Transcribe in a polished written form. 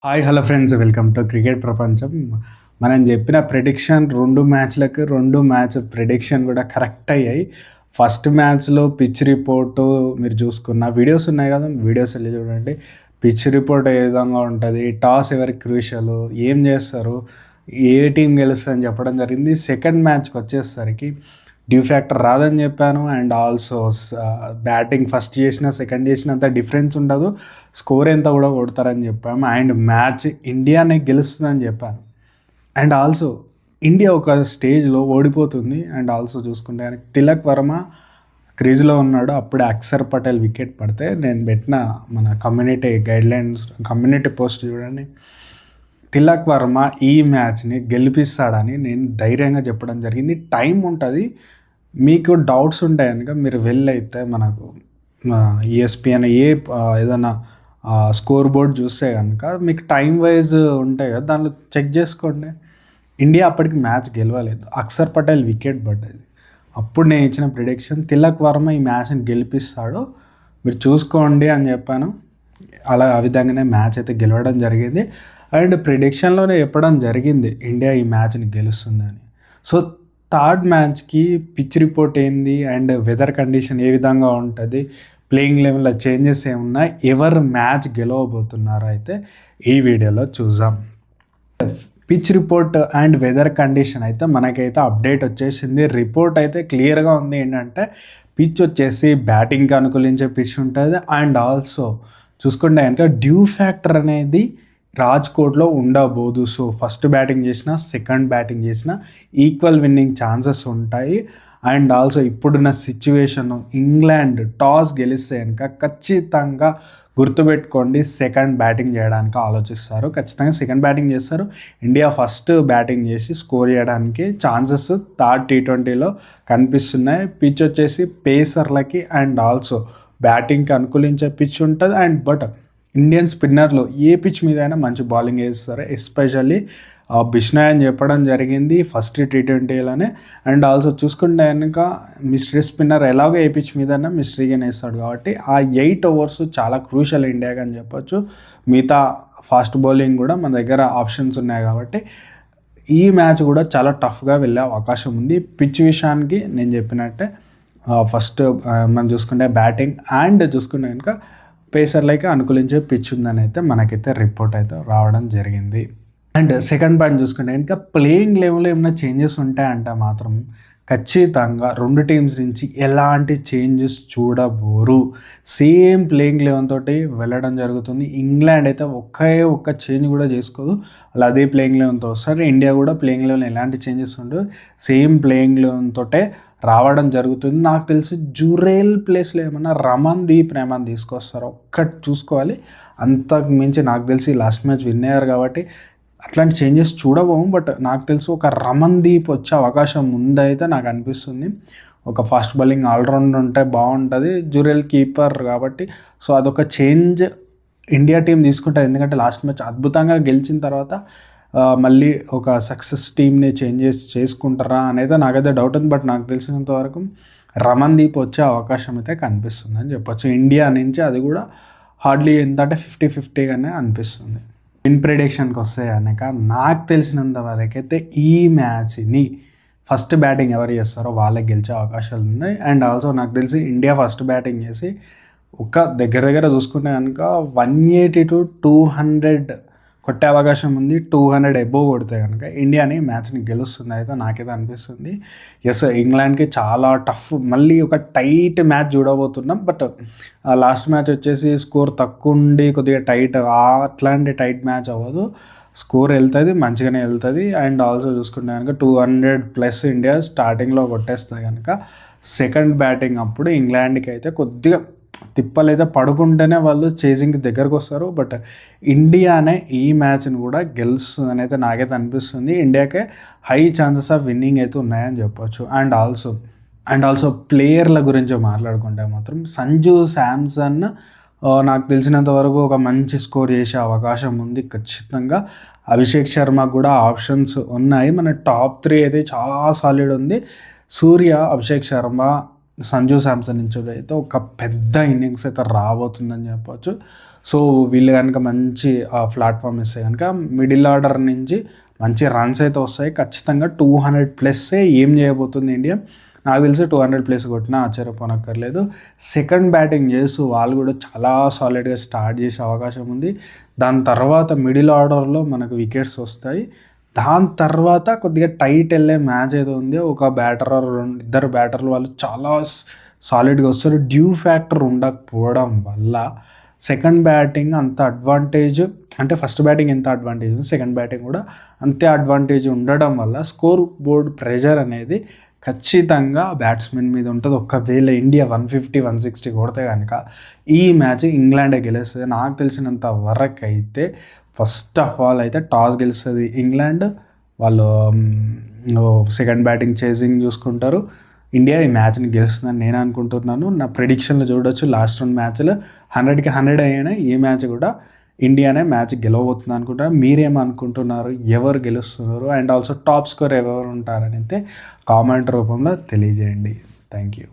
Hi hello friends, welcome to cricket ప్రపంచం. మనం చెప్పిన ప్రెడిక్షన్ 2 మ్యాచ్‌లకి 2 మ్యాచ్ ప్రెడిక్షన్ కూడా కరెక్ట్ అయ్యాయి. ఫస్ట్ మ్యాచ్‌లో పిచ్ రిపోర్టు మీరు చూసుకున్న వీడియోస్ ఉన్నాయి కదా, వీడియోస్ వెళ్ళి చూడండి. పిచ్ రిపోర్ట్ ఏ విధంగా ఉంటుంది, టాస్ ఎవరికి క్రూషియల్, ఏం చేస్తారు, ఏ టీం గెలుస్తుందని చెప్పడం జరిగింది. సెకండ్ మ్యాచ్‌కి వచ్చేసరికి డ్యూ ఫ్యాక్టర్ రాదని చెప్పాను. అండ్ ఆల్సో బ్యాటింగ్ ఫస్ట్ చేసినా సెకండ్ చేసినంత డిఫరెన్స్ ఉండదు, స్కోర్ ఎంత కూడా కొడతారని చెప్పాము. అండ్ మ్యాచ్ ఇండియానే గెలుస్తుందని చెప్పాను. అండ్ ఆల్సో ఇండియా ఒక స్టేజ్లో ఓడిపోతుంది. అండ్ ఆల్సో చూసుకుంటే కనుక తిలక్ వర్మ క్రీజ్లో ఉన్నాడు. అప్పుడే అక్షర్ పటేల్ వికెట్ పడితే నేను పెట్టిన మన కమ్యూనిటీ గైడ్లైన్స్ కమ్యూనిటీ పోస్ట్ చూడండి, తిలక్ వర్మ ఈ మ్యాచ్ని గెలిపిస్తాడని నేను ధైర్యంగా చెప్పడం జరిగింది. టైం ఉంటుంది, మీకు డౌట్స్ ఉంటాయి కనుక మీరు వెళ్ళైతే మనకు ఈఎస్పిఎన్ ఏదైనా స్కోర్ బోర్డ్ చూస్తే కనుక మీకు టైం వైజ్ ఉంటాయి కదా, దానిలో చెక్ చేసుకోండి. ఇండియా అప్పటికి మ్యాచ్ గెలవలేదు, అక్షర్ పటేల్ వికెట్ పడ్డది. అప్పుడు నేను ఇచ్చిన ప్రిడిక్షన్ తిలక్ వర్మ ఈ మ్యాచ్ని గెలిపిస్తాడు, మీరు చూసుకోండి అని చెప్పాను. అలా ఆ విధంగానే మ్యాచ్ అయితే గెలవడం జరిగింది. అండ్ ప్రిడిక్షన్లోనే చెప్పడం జరిగింది ఇండియా ఈ మ్యాచ్ని గెలుస్తుందని. సో థర్డ్ మ్యాచ్కి పిచ్ రిపోర్ట్ ఏంది అండ్ వెదర్ కండిషన్ ఏ విధంగా ఉంటుంది, ప్లేయింగ్ లెవెల్లో చేంజెస్ ఏమున్నాయి, ఎవరు మ్యాచ్ గెలవబోతున్నారో అయితే ఈ వీడియోలో చూద్దాం. Pitch report and weather condition అయితే మనకైతే అప్డేట్ వచ్చేసింది. రిపోర్ట్ అయితే క్లియర్గా ఉంది. ఏంటంటే పిచ్ వచ్చేసి బ్యాటింగ్కి అనుకూలించే పిచ్ ఉంటుంది. అండ్ ఆల్సో చూసుకుంటే కనుక డ్యూ ఫ్యాక్టర్ అనేది రాజ్కోట్లో ఉండబోదు. సో ఫస్ట్ బ్యాటింగ్ చేసినా సెకండ్ బ్యాటింగ్ చేసినా ఈక్వల్ విన్నింగ్ ఛాన్సెస్ ఉంటాయి. అండ్ ఆల్సో ఇప్పుడున్న సిచ్యువేషన్ ఇంగ్లాండ్ టాస్ గెలిస్తే కనుక ఖచ్చితంగా గుర్తుపెట్టుకోండి సెకండ్ బ్యాటింగ్ చేయడానికి ఆలోచిస్తారు. ఖచ్చితంగా సెకండ్ బ్యాటింగ్ చేస్తారు. ఇండియా ఫస్ట్ బ్యాటింగ్ చేసి స్కోర్ చేయడానికి ఛాన్సెస్ థర్డ్ T20లో కనిపిస్తున్నాయి. పిచ్ వచ్చేసి పేసర్లకి అండ్ ఆల్సో బ్యాటింగ్కి అనుకూలించే పిచ్ ఉంటుంది. అండ్ బట్ ఇండియన్ స్పిన్నర్లు ఏ పిచ్ మీద అయినా మంచి బౌలింగ్ వేస్తారు. ఎస్పెషల్లీ బిష్నాయ్ అని చెప్పడం జరిగింది ఫస్ట్ T20లోనే. అండ్ ఆల్సో చూసుకుంటే కనుక మిస్టరీ స్పిన్నర్ ఎలాగో ఏ పిచ్ మీదన్నా మిస్టరీగానే వేస్తాడు. కాబట్టి ఆ 8 ఓవర్స్ చాలా క్రూషియల్ ఇండియాకి అని చెప్పొచ్చు. మిగతా ఫాస్ట్ బౌలింగ్ కూడా మన దగ్గర ఆప్షన్స్ ఉన్నాయి కాబట్టి ఈ మ్యాచ్ కూడా చాలా టఫ్గా వెళ్ళే అవకాశం ఉంది. పిచ్ విషయానికి నేను చెప్పినట్టే ఫస్ట్ మనం చూసుకుంటే బ్యాటింగ్ అండ్ చూసుకుంటే కనుక పేసర్లకి అనుకూలించే పిచ్ ఉందని అయితే మనకైతే రిపోర్ట్ అయితే రావడం జరిగింది. అండ్ సెకండ్ పాయింట్ చూసుకుంటే ఇంకా ప్లేయింగ్ లెవెల్లో ఏమైనా చేంజెస్ ఉంటాయంటే మాత్రం ఖచ్చితంగా రెండు టీమ్స్ నుంచి ఎలాంటి చేంజెస్ చూడబోరు. సేమ్ ప్లేయింగ్ లెవెన్ తోటి వెళ్ళడం జరుగుతుంది. ఇంగ్లాండ్ అయితే ఒక్క చేంజ్ కూడా చేసుకోదు, అలా అదే ప్లేయింగ్ లెవెన్తో వస్తారు. ఇండియా కూడా ప్లేయింగ్ లెవెన్ ఎలాంటి చేంజెస్ ఉండవు, సేమ్ ప్లేయింగ్ లెవెన్ తోటే రావడం జరుగుతుంది. నాకు తెలిసి జురేల్ ప్లేస్లో ఏమన్నా రమన్దీప్ ఏమన్నా తీసుకొస్తారు, ఒక్కటి చూసుకోవాలి. అంతకు మించి నాకు తెలిసి లాస్ట్ మ్యాచ్ విన్ అయ్యారు కాబట్టి అట్లాంటి చేంజెస్ చూడబోము. బట్ నాకు తెలిసి ఒక రమన్దీప్ వచ్చే అవకాశం ఉందైతే నాకు అనిపిస్తుంది. ఒక ఫాస్ట్ బౌలింగ్ ఆల్రౌండ్ ఉంటే బాగుంటుంది. జురేల్ కీపర్ కాబట్టి సో అదొక చేంజ్ ఇండియా టీం తీసుకుంటుంది. ఎందుకంటే లాస్ట్ మ్యాచ్ అద్భుతంగా గెలిచిన తర్వాత మళ్ళీ ఒక సక్సెస్ టీమ్ని చేంజెస్ చేసుకుంటారా అనేది నాకైతే డౌట్ ఉంది. బట్ నాకు తెలిసినంత వరకు రమన్దీప్ వచ్చే అవకాశం అయితే కనిపిస్తుంది అని చెప్పొచ్చు. ఇండియా నుంచి అది కూడా హార్డ్లీ ఎంత అంటే 50-50గానే అనిపిస్తుంది. విన్ ప్రిడిక్షన్కి వస్తే కనుక నాకు తెలిసినంత వరకైతే ఈ మ్యాచ్ని ఫస్ట్ బ్యాటింగ్ ఎవరు చేస్తారో వాళ్ళకి గెలిచే అవకాశాలు ఉన్నాయి. అండ్ ఆల్సో నాకు తెలిసి ఇండియా ఫస్ట్ బ్యాటింగ్ చేసి ఒక దగ్గర చూసుకుంటే కనుక 180 to 200 కొట్టే అవకాశం ఉంది. 200 అబోవ్ కొడితే కనుక ఇండియాని మ్యాచ్ని గెలుస్తుంది అయితే నాకైతే అనిపిస్తుంది. ఎస్, ఇంగ్లాండ్కి చాలా టఫ్, మళ్ళీ ఒక టైట్ మ్యాచ్ చూడబోతున్నాం. బట్ లాస్ట్ మ్యాచ్ వచ్చేసి స్కోర్ తక్కువ ఉండి కొద్దిగా టైట్, అట్లాంటి టైట్ మ్యాచ్ అవ్వదు, స్కోర్ వెళ్తుంది, మంచిగానే వెళ్తుంది. అండ్ ఆల్సో చూసుకుంటే కనుక 200+ ఇండియా స్టార్టింగ్లో కొట్టేస్తుంది కనుక సెకండ్ బ్యాటింగ్ అప్పుడు ఇంగ్లాండ్కి అయితే కొద్దిగా తిప్పలైతే పడుకుంటేనే వాళ్ళు చేజింగ్కి దగ్గరకు వస్తారు. బట్ ఇండియానే ఈ మ్యాచ్ని కూడా గెలుస్తుందని అయితే నాకైతే అనిపిస్తుంది. ఇండియాకే హై ఛాన్సెస్ ఆఫ్ విన్నింగ్ అయితే ఉన్నాయని చెప్పొచ్చు. అండ్ ఆల్సో ప్లేయర్ల గురించి మాట్లాడుకుంటే మాత్రం సంజు శాంసన్ నాకు తెలిసినంత వరకు ఒక మంచి స్కోర్ చేసే అవకాశం ఉంది ఖచ్చితంగా. అభిషేక్ శర్మ కూడా ఆప్షన్స్ ఉన్నాయి. మన టాప్ 3 అయితే చాలా సాలిడ్ ఉంది. సూర్య, అభిషేక్ శర్మ, సంజు శాంసన్ నుంచి అయితే ఒక పెద్ద ఇన్నింగ్స్ అయితే రాబోతుందని చెప్పొచ్చు. సో వీళ్ళు కనుక మంచి ప్లాట్ఫామ్ ఇస్తే కనుక మిడిల్ ఆర్డర్ నుంచి మంచి రన్స్ అయితే వస్తాయి. ఖచ్చితంగా 200+ ఏం చేయబోతుంది ఇండియా. నాకు తెలిసి 200+ కొట్టినా ఆశ్చర్యపోనక్కర్లేదు. సెకండ్ బ్యాటింగ్ చేస్తూ వాళ్ళు కూడా చాలా సాలిడ్గా స్టార్ట్ చేసే అవకాశం ఉంది. దాని తర్వాత మిడిల్ ఆర్డర్లో మనకు వికెట్స్ వస్తాయి. దాని తర్వాత కొద్దిగా టైట్ వెళ్ళే మ్యాచ్ ఏదో ఉంది, ఒక బ్యాటర్ ఇద్దరు బ్యాటర్లు వాళ్ళు చాలా సాలిడ్గా వస్తారు. డ్యూ ఫ్యాక్టర్ ఉండకపోవడం వల్ల సెకండ్ బ్యాటింగ్ అంత అడ్వాంటేజ్, అంటే ఫస్ట్ బ్యాటింగ్ ఎంత అడ్వాంటేజ్ ఉంది, సెకండ్ బ్యాటింగ్ కూడా అంతే అడ్వాంటేజ్ ఉండడం వల్ల స్కోర్ బోర్డ్ ప్రెషర్ అనేది ఖచ్చితంగా బ్యాట్స్మెన్ మీద ఉంటుంది. ఒకవేళ ఇండియా 150, 160 కొడితే కనుక ఈ మ్యాచ్ ఇంగ్లాండే గెలుస్తుంది. నాకు తెలిసినంత వరకు అయితే ఫస్ట్ ఆఫ్ ఆల్ అయితే టాస్ గెలుస్తుంది ఇంగ్లాండ్. వాళ్ళు సెకండ్ బ్యాటింగ్ చేసింగ్ చూసుకుంటారు. ఇండియా ఈ మ్యాచ్ని గెలుస్తుందని నేను అనుకుంటున్నాను. నా ప్రెడిక్షన్లు చూడొచ్చు, లాస్ట్ 2 మ్యాచ్లు 100కి 100 అయినా ఏ మ్యాచ్ కూడా ఇండియానే మ్యాచ్ గెలవబోతుంది అనుకుంటారు. మీరేమనుకుంటున్నారు, ఎవరు గెలుస్తున్నారు, అండ్ ఆల్సో టాప్ స్కోర్ ఎవరు ఉంటారని అయితే కామెంట్ రూపంలో తెలియజేయండి. Thank you.